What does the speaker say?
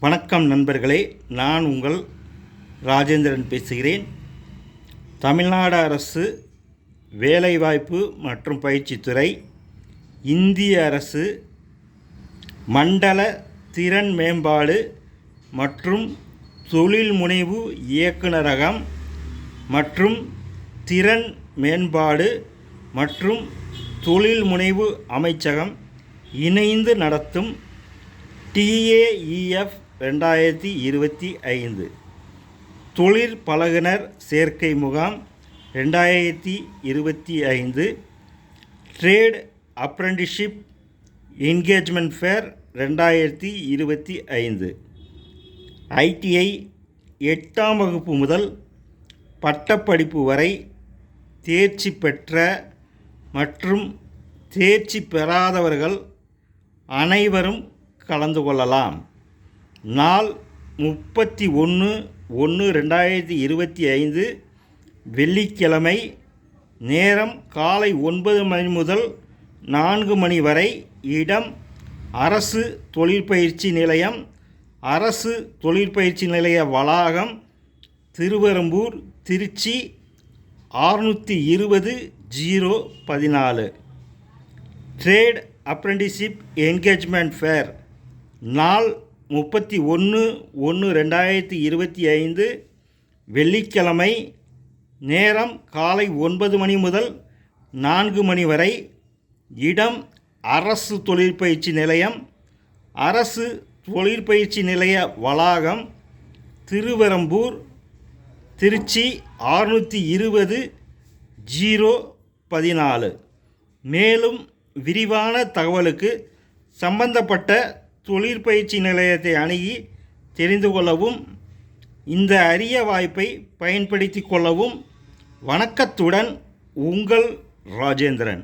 வணக்கம் நண்பர்களே, நான் உங்கள் ராஜேந்திரன் பேசுகிறேன். தமிழ்நாடு அரசு வேலைவாய்ப்பு மற்றும் பயிற்சித்துறை, இந்திய அரசு மண்டல திறன் மேம்பாடு மற்றும் தொழில் முனைவு இயக்குநரகம் மற்றும் திறன் மேம்பாடு மற்றும் தொழில் முனைவு அமைச்சகம் இணைந்து நடத்தும் TAEF 2025 தொழிற்பழகுனர் சேர்க்கை முகாம் 2025, trade apprenticeship engagement fair 2025, ITI 8ஆம் வகுப்பு முதல் பட்டப்படிப்பு வரை தேர்ச்சி பெற்ற மற்றும் தேர்ச்சி பெறாதவர்கள் அனைவரும் கலந்து கொள்ளலாம். நாள் 31/1/2025 வெள்ளிக்கிழமை. நேரம் காலை 9 மணி முதல் 4 மணி வரை. இடம் அரசு தொழிற்பயிற்சி நிலையம், அரசு தொழிற்பயிற்சி நிலைய வளாகம், Thiruverumbur, Trichy 620-014. Trade apprenticeship engagement fair நாள் 31/1/2025 வெள்ளிக்கிழமை. நேரம் காலை 9 மணி முதல் 4 மணி வரை. இடம் அரசு தொழிற்பயிற்சி நிலையம், அரசு தொழிற்பயிற்சி நிலைய வளாகம், திருவெறும்பூர், திருச்சி 620-014. மேலும் விரிவான தகவலுக்கு சம்பந்தப்பட்ட தொழிற்பயிற்சி நிலையத்தை அணுகி தெரிந்து கொள்ளவும், இந்த அரிய வாய்ப்பை பயன்படுத்தி கொள்ளவும். வணக்கத்துடன் உங்கள் ராஜேந்திரன்.